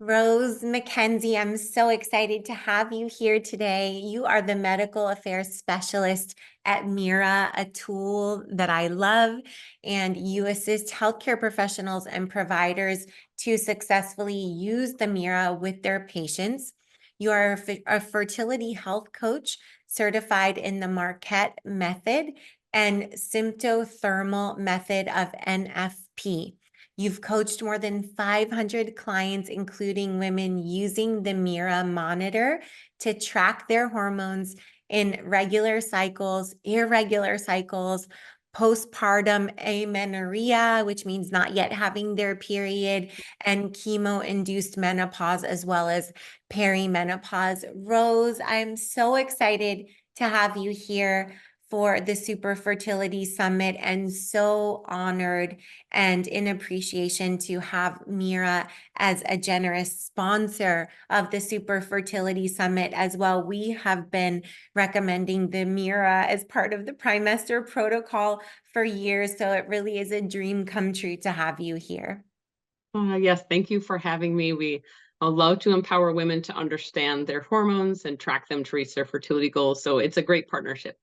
Rose McKenzie, I'm so excited to have you here today. You are the medical affairs specialist at Mira, a tool that I love, and you assist healthcare professionals and providers to successfully use the Mira with their patients. You are a fertility health coach certified in the Marquette method and symptothermal method of NFP. You've coached more than 500 clients, including women using the Mira monitor to track their hormones in regular cycles, irregular cycles, postpartum amenorrhea, which means not yet having their period, and chemo-induced menopause, as well as perimenopause. Rose, I'm so excited to have you here for the Super Fertility Summit and so honored and in appreciation to have Mira as a generous sponsor of the Super Fertility Summit as well. We have been recommending the Mira as part of the Primester protocol for years, so it really is a dream come true to have you here. Yes, thank you for having me. We love to empower women to understand their hormones and track them to reach their fertility goals. So it's a great partnership.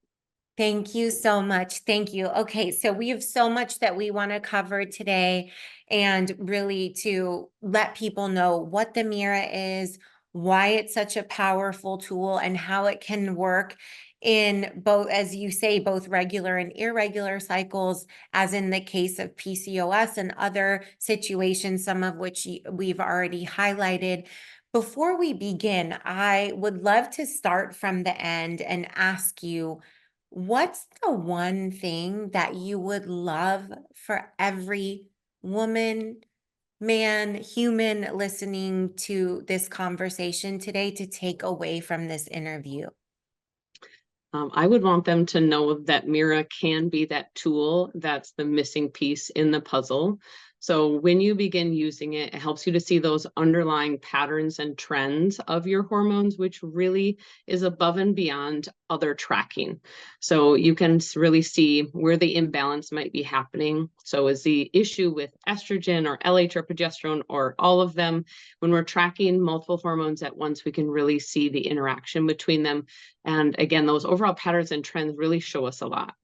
Thank you so much. Thank you. Okay, so we have so much that we want to cover today, and really to let people know what the Mira is, why it's such a powerful tool, and how it can work in both, as you say, both regular and irregular cycles, as in the case of PCOS and other situations, some of which we've already highlighted. Before we begin, I would love to start from the end and ask you, what's the one thing that you would love for every woman, man, human listening to this conversation today to take away from this interview? I would want them to know that Mira can be that tool that's the missing piece in the puzzle. So when you begin using it, it helps you to see those underlying patterns and trends of your hormones, which really is above and beyond other tracking. So you can really see where the imbalance might be happening. So is the issue with estrogen or LH or progesterone or all of them? When we're tracking multiple hormones at once, we can really see the interaction between them. And again, those overall patterns and trends really show us a lot.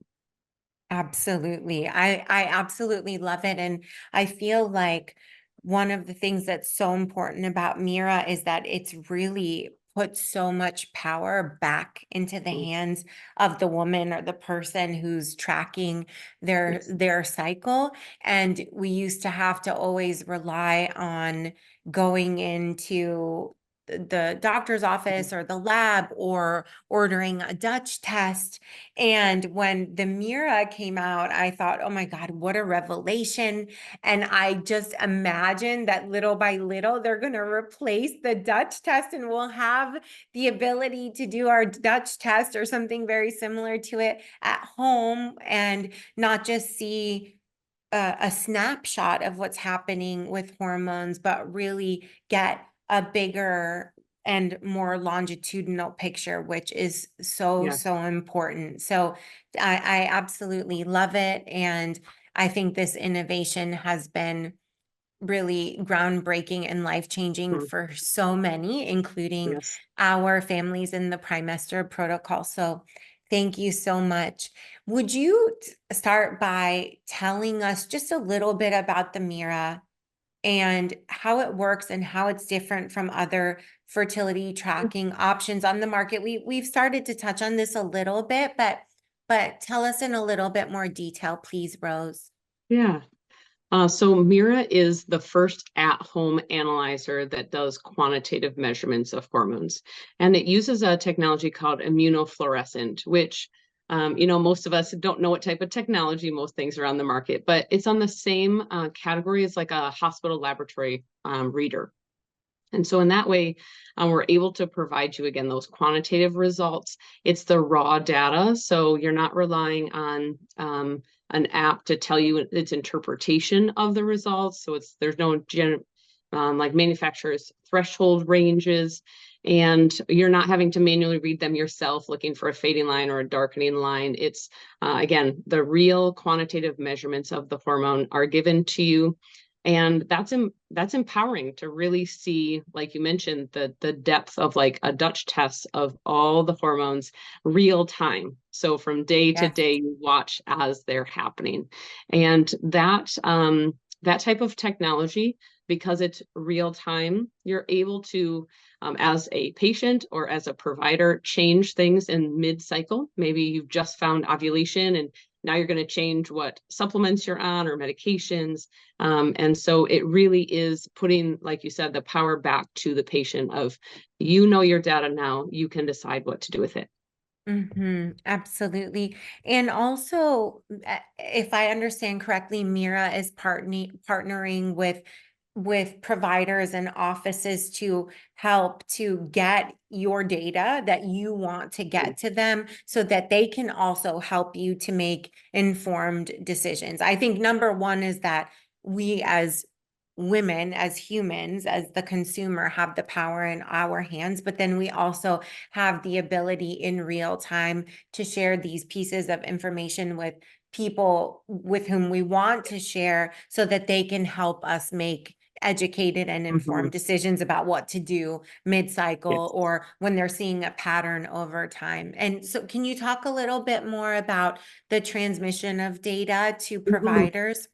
Absolutely. I absolutely love it. And I feel like one of the things that's so important about Mira is that it's really put so much power back into the Mm. hands of the woman or the person who's tracking their Yes. their cycle. And we used to have to always rely on going into the doctor's office or the lab or ordering a Dutch test. And when the Mira came out, I thought, oh my God, what a revelation. And I just imagine that little by little, they're going to replace the Dutch test and we'll have the ability to do our Dutch test or something very similar to it at home and not just see a snapshot of what's happening with hormones, but really get a bigger and more longitudinal picture, which is so, Yes. so important. So I absolutely love it. And I think this innovation has been really groundbreaking and life-changing Mm. for so many, including Yes. our families in the Primester protocol. So thank you so much. Would you start by telling us just a little bit about the Mira and how it works and how it's different from other fertility tracking options on the market? We've started to touch on this a little bit, but tell us in a little bit more detail, please, Rose. Yeah. So Mira is the first at-home analyzer that does quantitative measurements of hormones. And it uses a technology called immunofluorescent, which, most of us don't know what type of technology most things are on the market, but it's on the same category as like a hospital laboratory reader. And so in that way, we're able to provide you, again, those quantitative results. It's the raw data, so you're not relying on an app to tell you its interpretation of the results. So there's no like manufacturers threshold ranges, and you're not having to manually read them yourself, looking for a fading line or a darkening line. It's again, the real quantitative measurements of the hormone are given to you. And that's empowering to really see, like you mentioned, the depth of like a Dutch test of all the hormones real time. So from day to Yes. day, you watch as they're happening. And that type of technology, because it's real time, you're able to, as a patient or as a provider, change things in mid-cycle. Maybe you've just found ovulation and now you're going to change what supplements you're on or medications. And so it really is putting, like you said, the power back to the patient of, you know, your data now, you can decide what to do with it. Absolutely. And also, if I understand correctly, Mira is partnering with providers and offices to help to get your data that you want to get to them so that they can also help you to make informed decisions. I think number one is that we as women, as humans, as the consumer, have the power in our hands, but then we also have the ability in real time to share these pieces of information with people with whom we want to share so that they can help us make educated and informed Mhm. decisions about what to do mid-cycle Yes. or when they're seeing a pattern over time. And so can you talk a little bit more about the transmission of data to Mhm. providers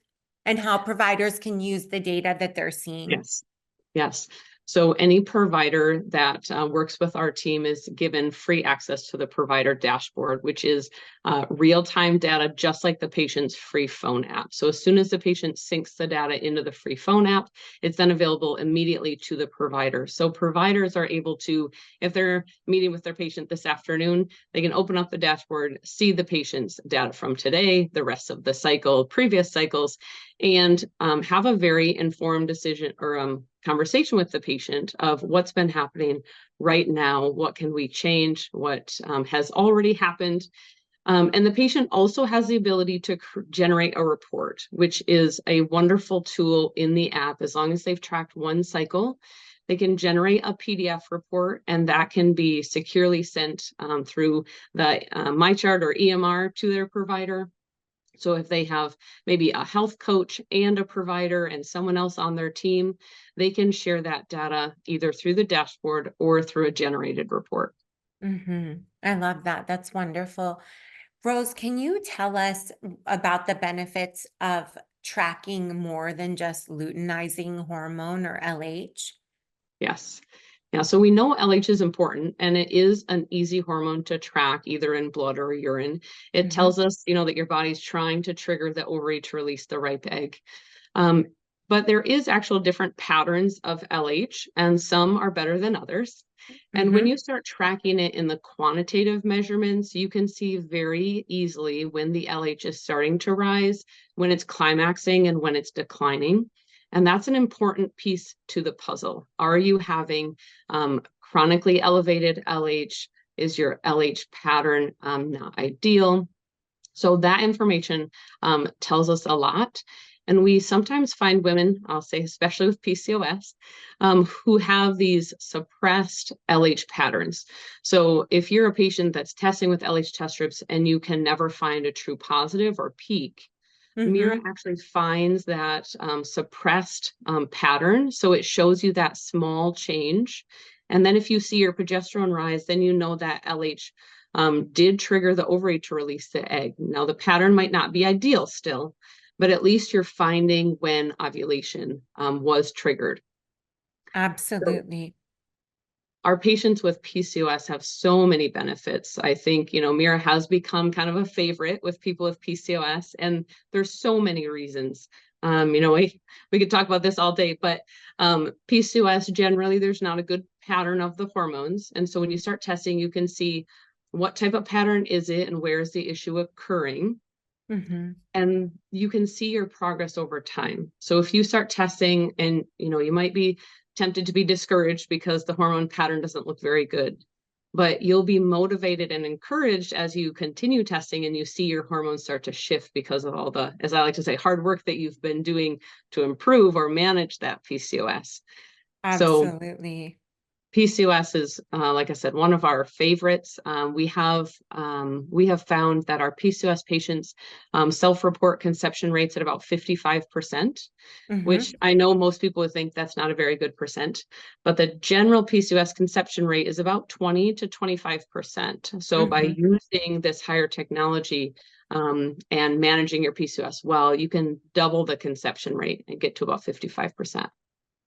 and how providers can use the data that they're seeing? Yes. Yes. So any provider that works with our team is given free access to the provider dashboard, which is real-time data, just like the patient's free phone app. So as soon as the patient syncs the data into the free phone app, it's then available immediately to the provider. So providers are able to, if they're meeting with their patient this afternoon, they can open up the dashboard, see the patient's data from today, the rest of the cycle, previous cycles, and have a very informed decision or conversation with the patient of what's been happening right now, what can we change, what has already happened. And the patient also has the ability to generate a report, which is a wonderful tool in the app. As long as they've tracked one cycle, they can generate a PDF report, and that can be securely sent through the MyChart or EMR to their provider. So if they have maybe a health coach and a provider and someone else on their team, they can share that data either through the dashboard or through a generated report. I love that. That's wonderful. Rose, can you tell us about the benefits of tracking more than just luteinizing hormone or LH? Yes. Yeah, so we know LH is important and it is an easy hormone to track either in blood or urine. It Hmm. tells us, that your body's trying to trigger the ovary to release the ripe egg. Um, but there is actual different patterns of LH, and some are better than others. And when Hmm. you start tracking it in the quantitative measurements, you can see very easily when the LH is starting to rise, when it's climaxing, and when it's declining. And that's an important piece to the puzzle. Are you having chronically elevated LH? Is your LH pattern not ideal? So that information tells us a lot. And we sometimes find women, I'll say, especially with PCOS, who have these suppressed LH patterns. So if you're a patient that's testing with LH test strips and you can never find a true positive or peak, Mira Hmm. actually finds that suppressed pattern. So it shows you that small change. And then if you see your progesterone rise, then you know that LH did trigger the ovary to release the egg. Now, the pattern might not be ideal still, but at least you're finding when ovulation was triggered. So Absolutely. our patients with PCOS have so many benefits. I think, Mira has become kind of a favorite with people with PCOS, and there's so many reasons. We could talk about this all day, but PCOS generally, there's not a good pattern of the hormones. And so when you start testing, you can see what type of pattern is it and where is the issue occurring. Hmm. And you can see your progress over time. So if you start testing and you might be tempted to be discouraged because the hormone pattern doesn't look very good, but you'll be motivated and encouraged as you continue testing and you see your hormones start to shift because of all the, as I like to say, hard work that you've been doing to improve or manage that PCOS. So Absolutely. PCOS is, like I said, one of our favorites. We have found that our PCOS patients self-report conception rates at about 55%, which Mm-hmm. I know most people would think that's not a very good percent, but the general PCOS conception rate is about 20 to 25%. So by Mm-hmm. using this higher technology and managing your PCOS well, you can double the conception rate and get to about 55%.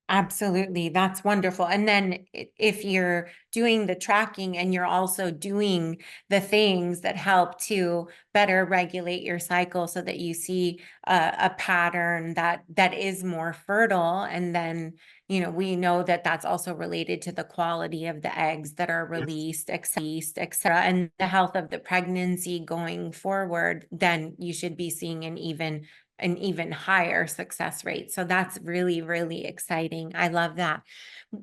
Absolutely. That's wonderful. And then if you're doing the tracking and you're also doing the things that help to better regulate your cycle so that you see a pattern that is more fertile, and then, we know that that's also related to the quality of the eggs that are Yes. released, et cetera, and the health of the pregnancy going forward, then you should be seeing an even higher success rate. So that's really, really exciting. I love that.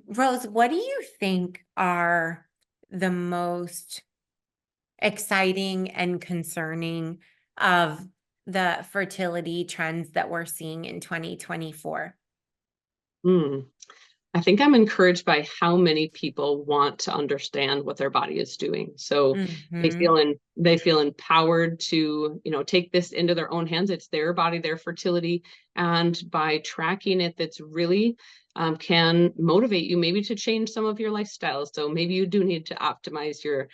Rose, what do you think are the most exciting and concerning of the fertility trends that we're seeing in 2024? Hmm. I think I'm encouraged by how many people want to understand what their body is doing. So Mm-hmm. they feel empowered to, take this into their own hands. It's their body, their fertility, and by tracking it, that's really can motivate you maybe to change some of your lifestyles. So maybe you do need to optimize your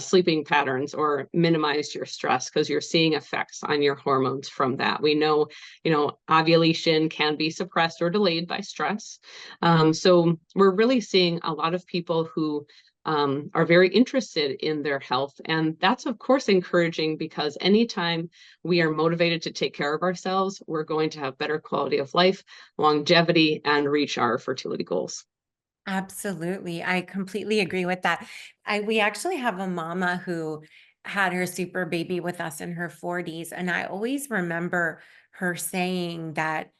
sleeping patterns or minimize your stress because you're seeing effects on your hormones from that. We know, ovulation can be suppressed or delayed by stress. So we're really seeing a lot of people who are very interested in their health. And that's, of course, encouraging because anytime we are motivated to take care of ourselves, we're going to have better quality of life, longevity, and reach our fertility goals. Absolutely. I completely agree with that. We actually have a mama who had her super baby with us in her 40s. And I always remember her saying that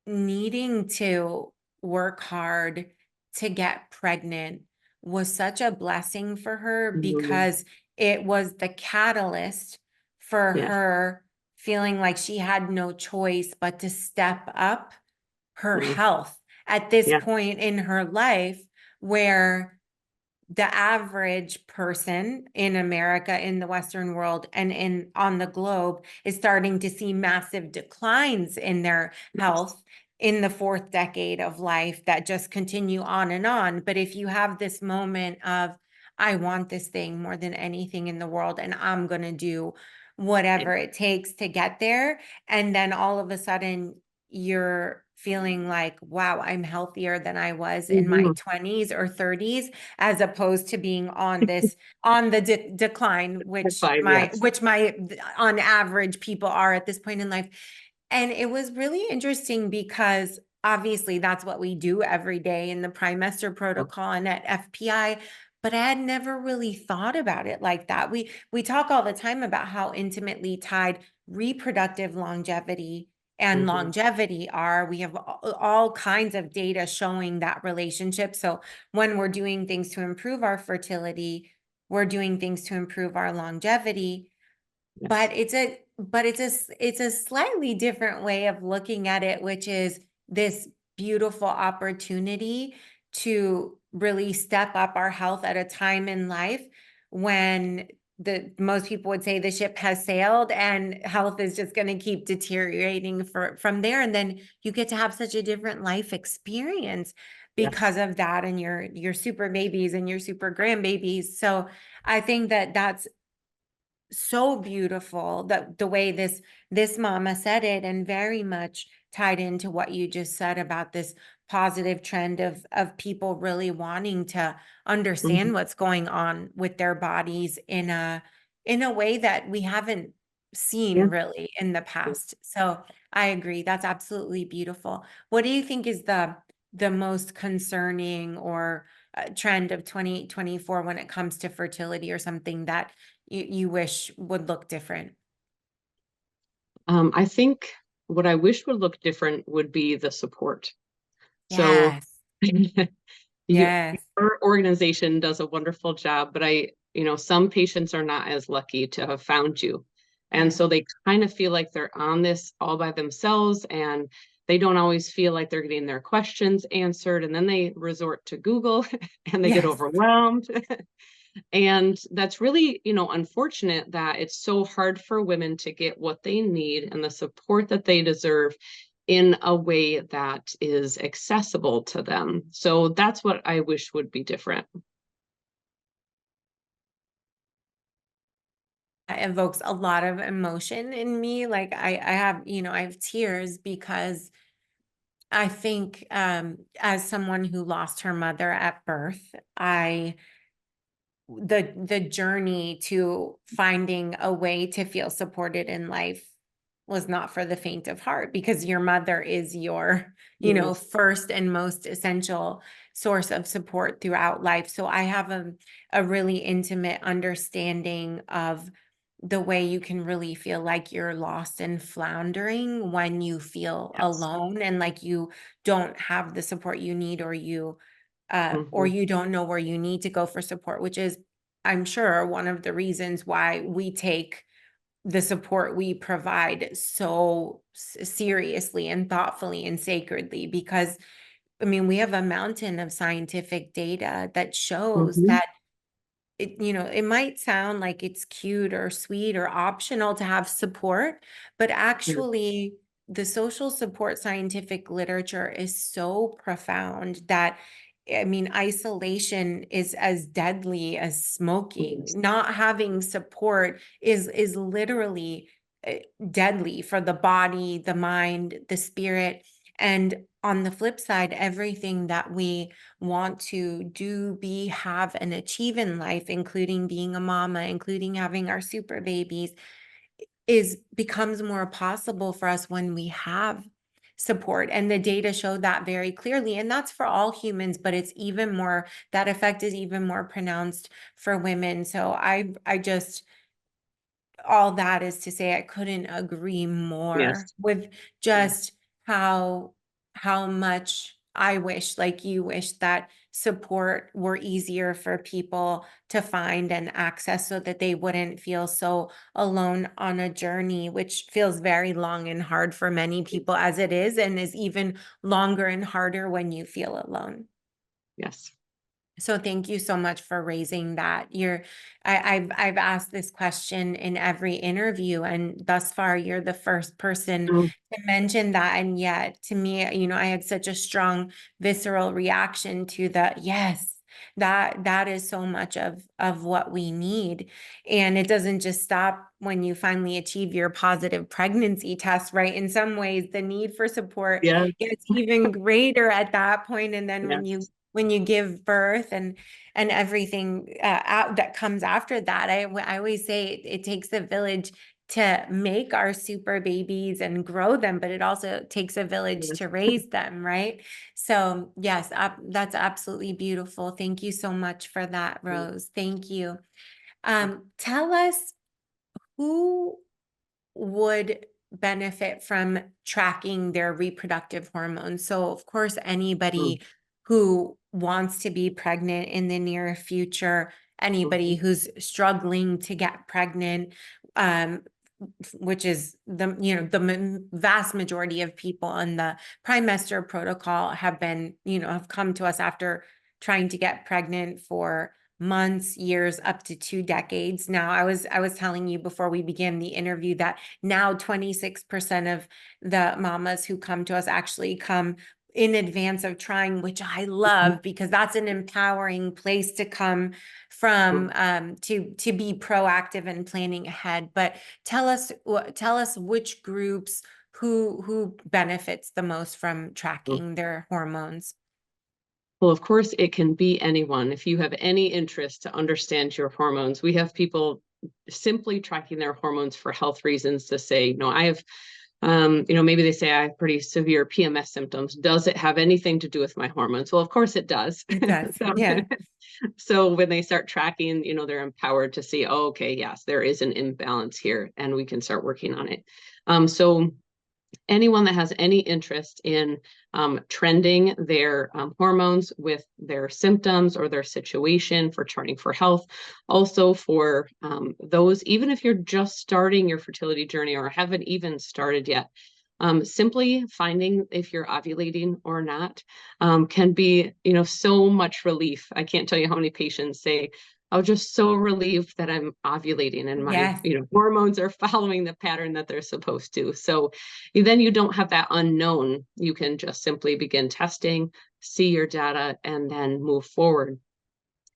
needing to work hard to get pregnant was such a blessing for her Mhm. because it was the catalyst for Yes. her feeling like she had no choice but to step up her Mhm. health at this Yeah. point in her life, where the average person in America, in the Western world, and in on the globe is starting to see massive declines in their Yes. health in the fourth decade of life that just continue on and on. But if you have this moment of, I want this thing more than anything in the world, and I'm going to do whatever it takes to get there, and then all of a sudden you're feeling like, wow, I'm healthier than I was in my Mhm. 20s or 30s, as opposed to being on the decline, which Fine. my Yes. which my on average people are at this point in life. And it was really interesting because obviously that's what we do every day in the Primester protocol and at FPI, but I had never really thought about it like that. We talk all the time about how intimately tied reproductive longevity and Mhm. longevity are. We have all kinds of data showing that relationship. So when we're doing things to improve our fertility, we're doing things to improve our longevity. Yes. But it's a slightly different way of looking at it, which is this beautiful opportunity to really step up our health at a time in life when the most people would say the ship has sailed and health is just going to keep deteriorating from there. And then you get to have such a different life experience because Yes. of that, and your super babies and your super grandbabies. So I think that that's so beautiful, that the way this mama said it, and very much tied into what you just said about this positive trend of people really wanting to Mhm. understand what's going on with their bodies in a way that we haven't seen Yeah. really in the past. So I agree, that's absolutely beautiful. What do you think is the most concerning or trend of 2024 when it comes to fertility, or something that you wish would look different? I think what I wish would look different would be the support. So Yes. you, Yes. your organization does a wonderful job, but some patients are not as lucky to have found you. And Yeah. so they kind of feel like they're on this all by themselves and they don't always feel like they're getting their questions answered, and then they resort to Google and they get Yes. overwhelmed. And that's really, unfortunate that it's so hard for women to get what they need and the support that they deserve in a way that is accessible to them. So that's what I wish would be different. That evokes a lot of emotion in me. Like I have, I have tears because I think as someone who lost her mother at birth, the journey to finding a way to feel supported in life was not for the faint of heart, because your mother is your, Yes. first and most essential source of support throughout life. So I have a really intimate understanding of the way you can really feel like you're lost and floundering when you feel Yes. alone and like you don't have the support you need, or Mhm. you don't know where you need to go for support, which is, I'm sure, one of the reasons why we take the support we provide so seriously and thoughtfully and sacredly. Because, I mean, we have a mountain of scientific data that shows Mhm. that it might sound like it's cute or sweet or optional to have support, but Yeah. actually, the social support scientific literature is so profound that, I mean, isolation is as deadly as smoking. Yes. Not having support is literally deadly for the body, the mind, the spirit. And on the flip side, everything that we want to do, be, have, and achieve in life, including being a mama, including having our super babies, is becomes more possible for us when we have support. And the data show that very clearly. And that's for all humans, but it's even more, that effect is even more pronounced for women. So I just, all that is to say, I couldn't agree more Yes. with Yeah. just how much I wish, like you wish, that support were easier for people to find and access so that they wouldn't feel so alone on a journey, which feels very long and hard for many people as it is, and is even longer and harder when you feel alone. Yes. So thank you so much for raising that. I've asked this question in every interview, and thus far you're the first person Mm. to mention that. And yet, to me, I had such a strong visceral reaction to the yes, that is so much of what we need. And it doesn't just stop when you finally achieve your positive pregnancy test, right? In some ways, the need for support Yes. gets even greater at that point. And then Yes. when you give birth and everything that comes after that, I always say it takes a village to make our super babies and grow them, but it also takes a village Yes. to raise them, right? So yes, that's absolutely beautiful. Thank you so much for that, Rose. Thank you. Tell us, who would benefit from tracking their reproductive hormones. So, of course, Mm. anybody who wants to be pregnant in the near future, anybody Mhm. who's struggling to get pregnant, um, which is the vast majority of people in the trimester protocol have been, have come to us after trying to get pregnant for months, years, up to 2 decades. Now, I was telling you before we began the interview that now 26% of the mamas who come to us actually come in advance of trying, which I Mhm. love, because that's an empowering place to come from, to be proactive and planning ahead. But tell us which groups, who benefits the most from Mm. tracking their hormones. Well, of course, it can be anyone. If you have any interest to understand your hormones, we have people simply tracking their hormones for health reasons to say, no, I have, maybe they say I have pretty severe PMS symptoms. Does it have anything to do with my hormones? Well, of course it does. It does. So, Yeah. so when they start tracking, they're empowered to see, oh, okay, yes, there is an imbalance here, and we can start working on it. So anyone that has any interest in trending their hormones with their symptoms or their situation for charting for health. Also for those, even if you're just starting your fertility journey or haven't even started yet, Simply finding if you're ovulating or not can be, so much relief. I can't tell you how many patients say, I'm just so relieved that I'm ovulating and my, Yes. hormones are following the pattern that they're supposed to. So then you don't have that unknown. You can just simply begin testing, see your data, and then move forward.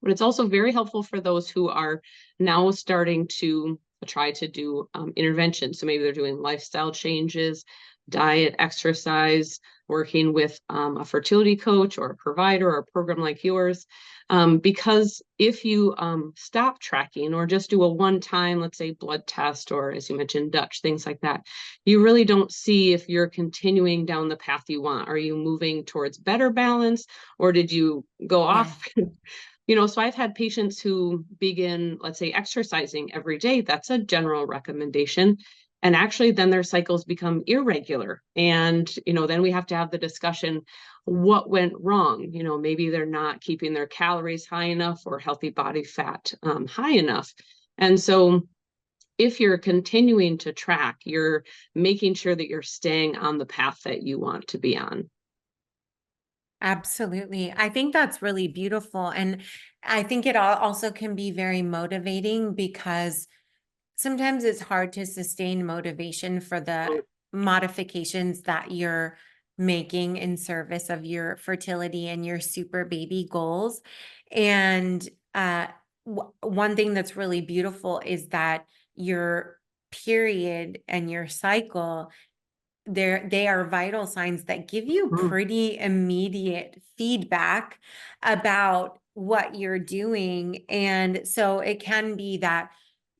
But it's also very helpful for those who are now starting to try to do intervention. So maybe they're doing lifestyle changes, diet, exercise, working with a fertility coach or a provider or a program like yours. Because if you stop tracking or just do a one-time, let's say, blood test, or as you mentioned, Dutch, things like that, you really don't see if you're continuing down the path you want. Are you moving towards better balance, or did you go Yes. off? So I've had patients who begin, let's say, exercising every day. That's a general recommendation. And actually, then their cycles become irregular. And, then we have to have the discussion, what went wrong? Maybe they're not keeping their calories high enough or healthy body fat high enough. And so if you're continuing to track, you're making sure that you're staying on the path that you want to be on. Absolutely. I think that's really beautiful. And I think it also can be very motivating because sometimes it's hard to sustain motivation for the modifications that you're making in service of your fertility and your super baby goals. And one thing that's really beautiful is that your period and your cycle, they are vital signs that give you Mhm. pretty immediate feedback about what you're doing. And so it can be that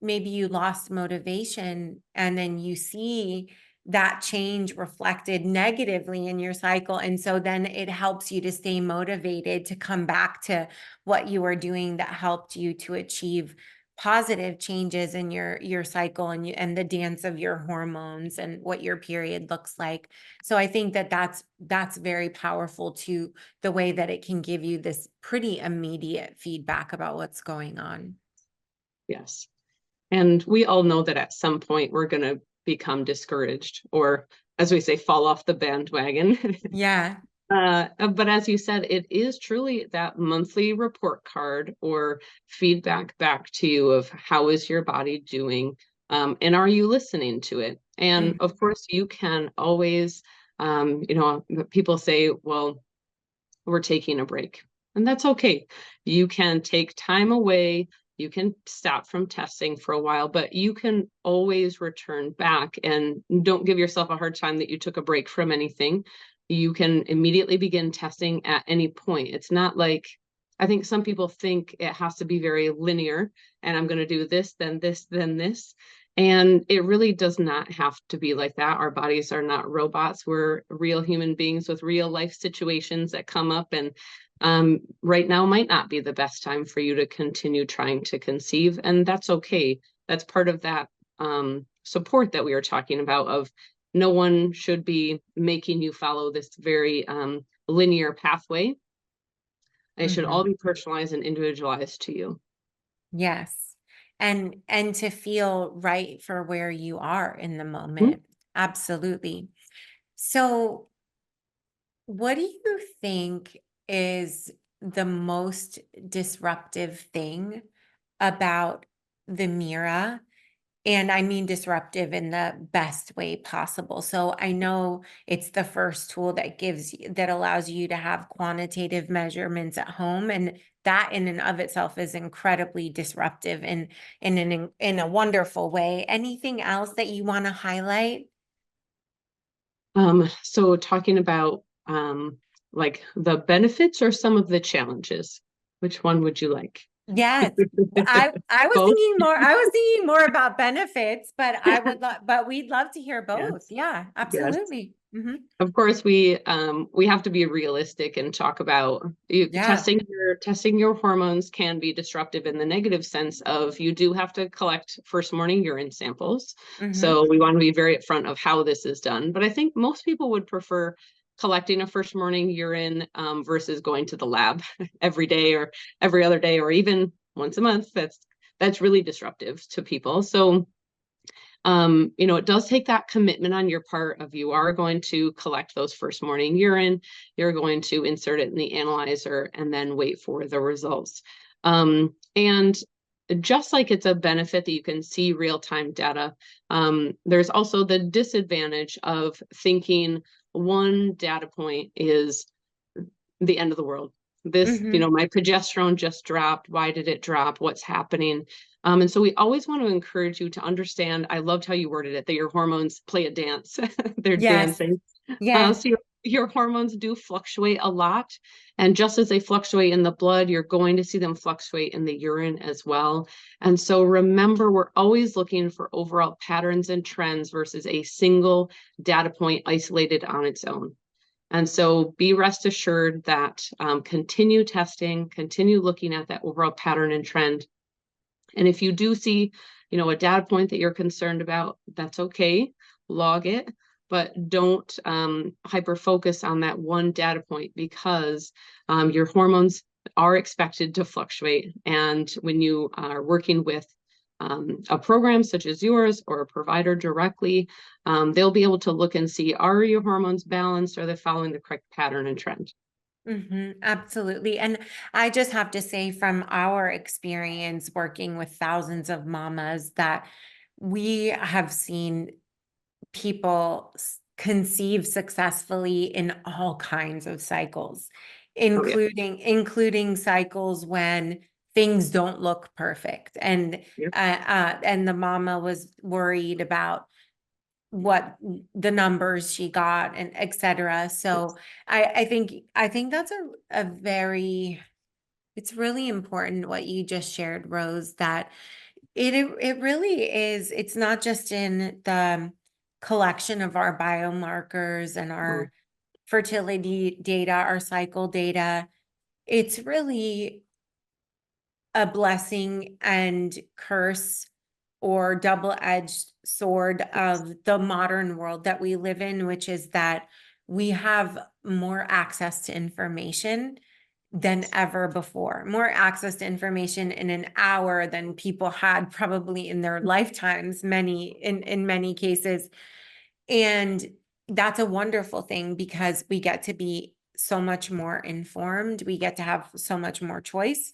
maybe you lost motivation and then you see that change reflected negatively in your cycle. And so then it helps you to stay motivated to come back to what you are doing that helped you to achieve positive changes in your cycle and and the dance of your hormones and what your period looks like. So I think that that's very powerful too, the way that it can give you this pretty immediate feedback about what's going on. Yes. And we all know that at some point we're going to become discouraged, or as we say, fall off the bandwagon. Yeah. But as you said, it is truly that monthly report card or feedback back to you of how is your body doing, and are you listening to it? And Mm. of course, you can always, people say, well, we're taking a break. And that's okay. You can take time away. You can stop from testing for a while, but you can always return back, and don't give yourself a hard time that you took a break from anything. You can immediately begin testing at any point. It's not like, I think some people think it has to be very linear and I'm going to do this, then this, then this. And it really does not have to be like that. Our bodies are not robots. We're real human beings with real life situations that come up. And right now might not be the best time for you to continue trying to conceive. And that's okay. That's part of that support that we were talking about, of no one should be making you follow this very linear pathway. It should all Mhm. be personalized and individualized to you. Yes. And to feel right for where you are in the Mhm. moment. Absolutely. So what do you think is the most disruptive thing about the Mira? And I mean disruptive in the best way possible. So I know it's the first tool that that allows you to have quantitative measurements at home. And that in and of itself is incredibly disruptive and in a wonderful way. Anything else that you want to highlight? So talking about like the benefits or some of the challenges, which one would you like? Yes. I was Both? thinking more, I was thinking more about benefits, but I would love, but we'd love to hear both. Yes, Yeah, yes. absolutely. Of course, we have to be realistic and talk about Yeah. testing your hormones can be disruptive in the negative sense of you do have to collect first morning urine samples. Hmm. So we want to be very upfront of how this is done. But I think most people would prefer collecting a first morning urine versus going to the lab every day or every other day or even once a month. That's really disruptive to people. So It does take that commitment on your part of you are going to collect those first morning urine, you're going to insert it in the analyzer and then wait for the results. And just like it's a benefit that you can see real-time data, there's also the disadvantage of thinking one data point is the end of the world. Mm-hmm. My progesterone just dropped. Why did it drop? What's happening? And so we always want to encourage you to understand. I loved how you worded it, that your hormones play a dance. They're Yes. dancing. Yes. So your hormones do fluctuate a lot. And just as they fluctuate in the blood, you're going to see them fluctuate in the urine as well. And so remember, we're always looking for overall patterns and trends versus a single data point isolated on its own. And so be rest assured that continue testing, continue looking at that overall pattern and trend. And if you do see, a data point that you're concerned about, that's okay, log it, but don't hyper focus on that one data point because your hormones are expected to fluctuate. And when you are working with a program such as yours or a provider directly, they'll be able to look and see, are your hormones balanced? Are they following the correct pattern and trend? Absolutely. And I just have to say, from our experience working with thousands of mamas, that we have seen people conceive successfully in all kinds of cycles, Oh, yeah. including cycles when things don't look perfect, Yep. and the mama was worried about what the numbers she got and etc. Yes. So I think that's a very, it's really important what you just shared, Rose, that it really is, it's not just in the collection of our biomarkers and Mm, our fertility data, our cycle data. It's really a blessing and curse or double-edged sword yes. of the modern world that we live in, which is that we have more access to information than ever before, more access to information in an hour than people had probably in their lifetimes, in many cases. And that's a wonderful thing because we get to be so much more informed. We get to have so much more choice.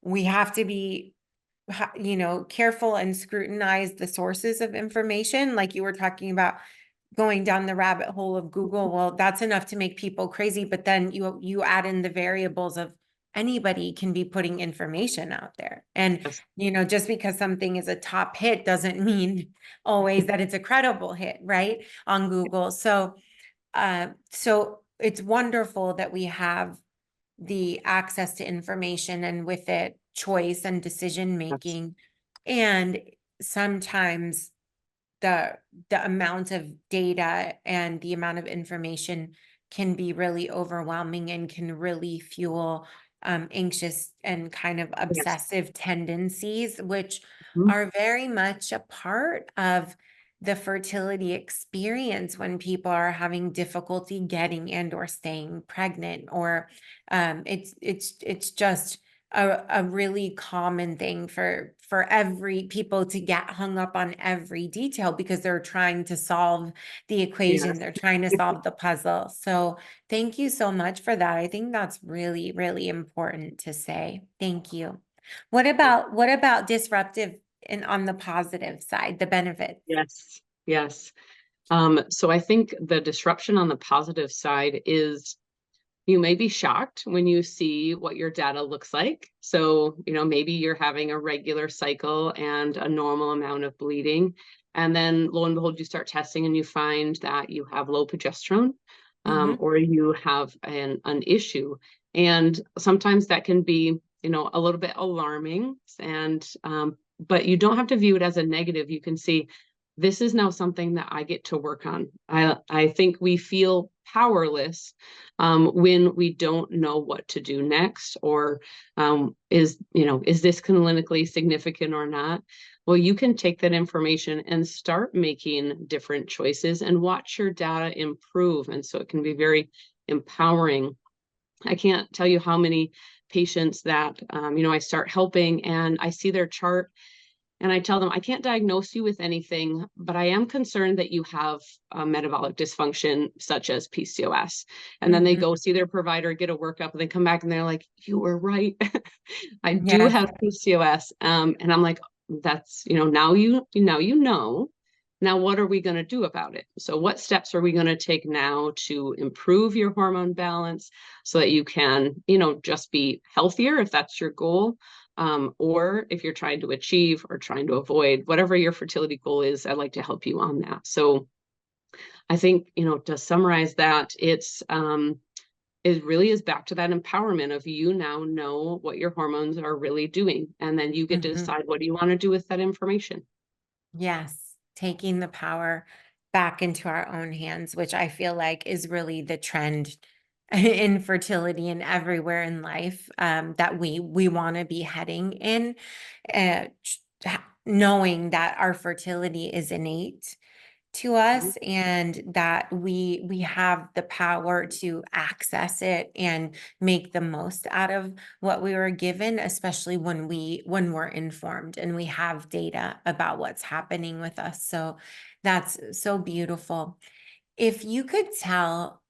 We have to be, careful and scrutinize the sources of information. Like you were talking about going down the rabbit hole of Google. Well, that's enough to make people crazy. But then you add in the variables of anybody can be putting information out there. And, Yes. just because something is a top hit doesn't mean always that it's a credible hit, right? On Google. So it's wonderful that we have the access to information and with it choice and decision Yes. making. And sometimes the the amount of data and the amount of information can be really overwhelming and can really fuel anxious and kind of Yes. obsessive tendencies, which Mhm. are very much a part of the fertility experience when people are having difficulty getting and or staying pregnant, or it's just a really common thing for every people to get hung up on every detail because they're trying to solve the equation, Yes. they're trying to solve the puzzle. So thank you so much for that. I think that's really, really important to say. Thank you. What about disruptive and on the positive side, the benefits? Yes. Yes. So I think the disruption on the positive side is you may be shocked when you see what your data looks like. So, maybe you're having a regular cycle and a normal amount of bleeding. And then lo and behold, you start testing and you find that you have low progesterone, Hmm. or you have an issue. And sometimes that can be, a little bit alarming. But you don't have to view it as a negative. You can see this is now something that I get to work on. I think we feel powerless when we don't know what to do next, or is this clinically significant or not? Well, you can take that information and start making different choices and watch your data improve. And so it can be very empowering. I can't tell you how many patients that I start helping and I see their chart And I tell them, I can't diagnose you with anything, but I am concerned that you have a metabolic dysfunction such as PCOS. And then they Mhm. go see their provider, get a workup, and they come back and they're like, you were right. I do Yes. have PCOS. And I'm like, that's, now you know. Now, what are we going to do about it? So, what steps are we going to take now to improve your hormone balance so that you can, just be healthier if that's your goal? Or if you're trying to achieve or trying to avoid whatever your fertility goal is, I'd like to help you on that. So, I think, to summarize that, it really is back to that empowerment of you now know what your hormones are really doing. And then you get to Mhm. decide what do you want to do with that information. Yes, taking the power back into our own hands, which I feel like is really the trend in fertility and everywhere in life, that we want to be heading in, knowing that our fertility is innate to Mhm. us and that we have the power to access it and make the most out of what we were given, especially when we're informed and we have data about what's happening with us. So that's so beautiful. If you could tell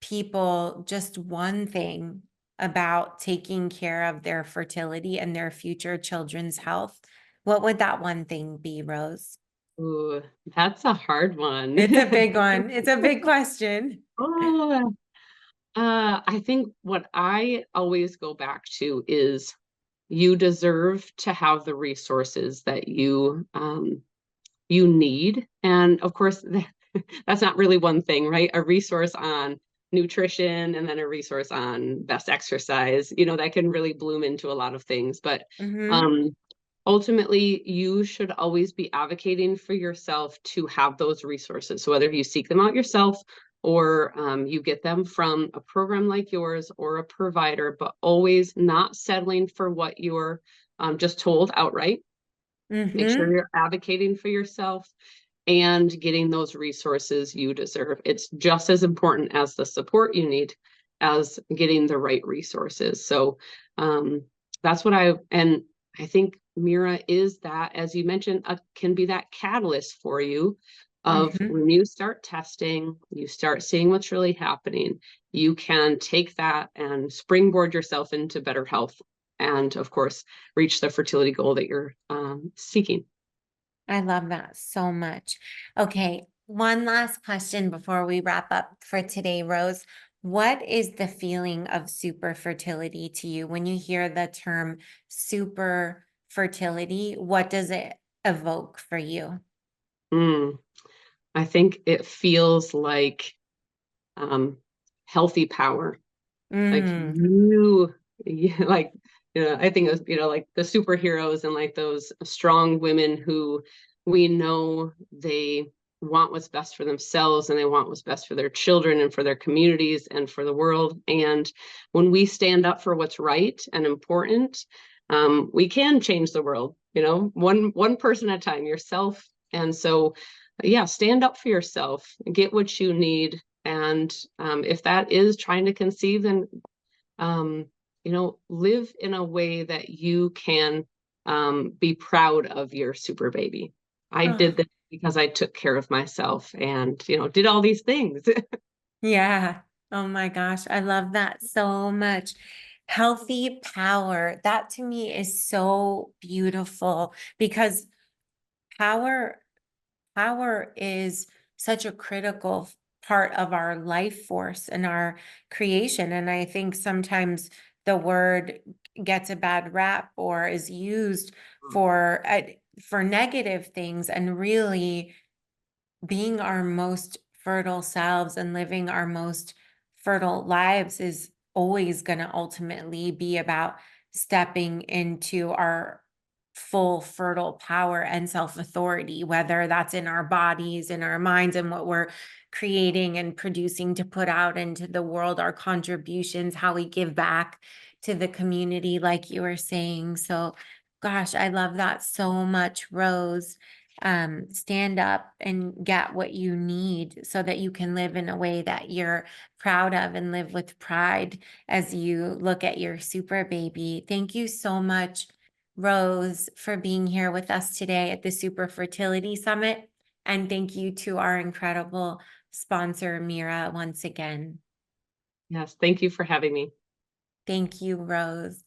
people just one thing about taking care of their fertility and their future children's health, what would that one thing be, Rose? Ooh, that's a hard one. It's a big one. It's a big question. Oh, I think what I always go back to is you deserve to have the resources that you need. And of course, that's not really one thing, right? A resource on nutrition and then a resource on best exercise, that can really bloom into a lot of things. But Mhm. um, ultimately, you should always be advocating for yourself to have those resources. So whether you seek them out yourself or you get them from a program like yours or a provider, but always not settling for what you're just told outright. Make sure Mhm. you're advocating for yourself and getting those resources you deserve. It's just as important as the support you need as getting the right resources. So um, that's what and I think Mira is that, as you mentioned, can be that catalyst for you of Mhm. when you start testing, you start seeing what's really happening, you can take that and springboard yourself into better health. And of course, reach the fertility goal that you're seeking. I love that so much. Okay, one last question before we wrap up for today, Rose. What is the feeling of super fertility to you? When you hear the term super fertility, what does it evoke for you? Mm. I think it feels like um, healthy power. Like Mm. you, like, I think it was, like the superheroes and like those strong women who we know they want what's best for themselves and they want what's best for their children and for their communities and for the world. And when we stand up for what's right and important, we can change the world, one person at a time, yourself. And so, yeah, stand up for yourself, get what you need. And if that is trying to conceive, then um, live in a way that you can be proud of your super baby. I Oh, did this because I took care of myself and, did all these things. yeah. Oh my gosh, I love that so much. Healthy power. That to me is so beautiful because power power is such a critical part of our life force and our creation. And I think sometimes the word gets a bad rap or is used for negative things, and really being our most fertile selves and living our most fertile lives is always going to ultimately be about stepping into our full fertile power and self authority, whether that's in our bodies, in our minds, and what we're creating and producing to put out into the world, our contributions, how we give back to the community, like you were saying. So, gosh, I love that so much, Rose. Stand up and get what you need so that you can live in a way that you're proud of and live with pride as you look at your super baby. Thank you so much, Rose, for being here with us today at the Super Fertility Summit. And thank you to our incredible sponsor, Mira, once again. Yes, thank you for having me. Thank you, Rose.